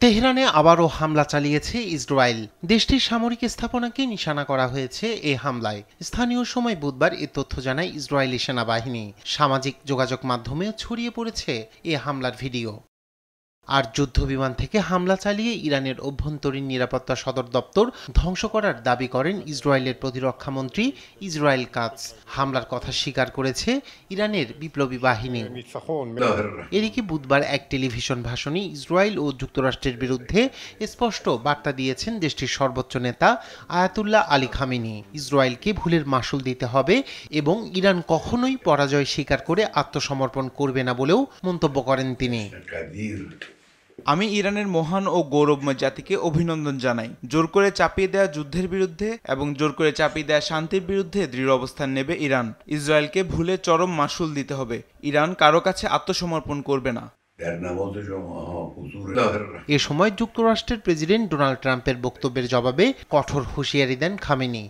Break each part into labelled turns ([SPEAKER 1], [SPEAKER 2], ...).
[SPEAKER 1] তেহরানে আবারও হামলা চালিয়েছে ইসরায়েল। দেশটির সামরিক স্থাপনাকে নিশানা করা হয়েছে এ হামলায়। স্থানীয় সময় বুধবার এ তথ্য জানায় ইসরায়েলি সেনাবাহিনী। সামাজিক যোগাযোগ মাধ্যমেও ছড়িয়ে পড়েছে এ হামলার ভিডিও। আর যুদ্ধবিমান থেকে হামলা চালিয়ে ইরানের অভ্যন্তরীণ নিরাপত্তা সদর দপ্তর ধ্বংস করার দাবি করেন ইসরায়েলের প্রতিরক্ষামন্ত্রী ইসরায়েল কাতস। হামলার কথা স্বীকার করেছে ইরানের বিপ্লবী বাহিনী। এদিকে বুধবার এক টেলিভিশন ভাষণে ইসরায়েল ও যুক্তরাষ্ট্রের বিরুদ্ধে স্পষ্ট বার্তা দিয়েছেন দেশটির সর্বোচ্চ নেতা আয়াতুল্লাহ আলী খামেনি। ইসরায়েলকে ভুলের মাসুল দিতে হবে এবং ইরান কখনোই পরাজয় স্বীকার করে আত্মসমর্পণ করবে না বলেও মন্তব্য করেন তিনি।
[SPEAKER 2] আমি ইরানের মহান ও গৌরবময় জাতিকে অভিনন্দন জানাই। জোর করে চাপিয়ে দেওয়া যুদ্ধের বিরুদ্ধে এবং জোর করে চাপিয়ে দেওয়া শান্তির বিরুদ্ধে দৃঢ় অবস্থান নেবে ইরান। ইসরায়েলকে ভুলে চরম মাসুল দিতে হবে। ইরান কারো কাছে আত্মসমর্পণ করবে না।
[SPEAKER 1] এ সময় যুক্তরাষ্ট্রের প্রেসিডেন্ট ডোনাল্ড ট্রাম্পের বক্তব্যের জবাবে কঠোর হুঁশিয়ারি দেন খামেনি।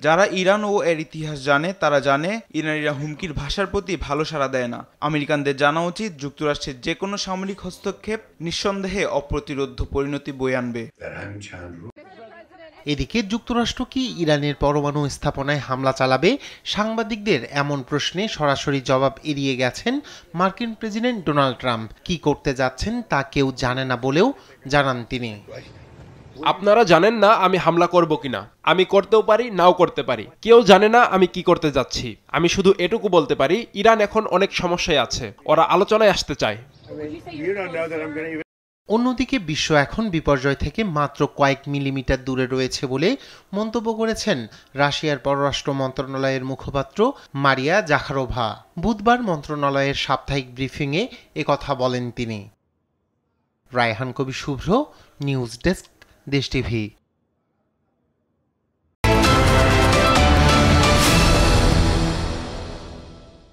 [SPEAKER 2] যারা ইরান ও এর ইতিহাস জানে তারা জানে ইরানিরা হুমকির ভাষার প্রতি ভালো সাড়া দেয় না। আমেরিকানদের জানা উচিত যুক্তরাষ্ট্রের যে কোনো সামরিক হস্তক্ষেপ নিঃসন্দেহে অপ্রতিরোধ্য পরিণতি বয়ে আনবে।
[SPEAKER 1] এদিকে যুক্তরাষ্ট্র কি ইরানের পরমাণু স্থাপনায় হামলা চালাবে? সাংবাদিকদের এমন প্রশ্নে সরাসরি জবাব এড়িয়ে গেছেন মার্কিন প্রেসিডেন্ট ডোনাল্ড ট্রাম্প। কি করতে যাচ্ছেন তা কেউ জানে না বলেও জানান তিনি।
[SPEAKER 3] আপনারা জানেন না আমি হামলা করব কিনা। আমি করতেও পারি, নাও করতে পারি। কেউ জানে না আমি কি করতে যাচ্ছি। আমি শুধু এটুকু বলতে পারি, ইরান এখন অনেক সমস্যায় আছে। ওরা আলোচনায় আসতে চায়।
[SPEAKER 1] অন্যদিকে বিশ্ব এখন বিপর্যয় থেকে মাত্র কয়েক মিলিমিটার দূরে রয়েছে বলে মন্তব্য করেছেন রাশিয়ার পররাষ্ট্র মন্ত্রণালয়ের মুখপাত্র মারিয়া জাখারোভা। বুধবার মন্ত্রণালয়ের সাপ্তাহিক ব্রিফিংয়ে একথা বলেন তিনি। রায়হান কবি শুভ্র, নিউজ ডেস্ক, দেশ টিভি।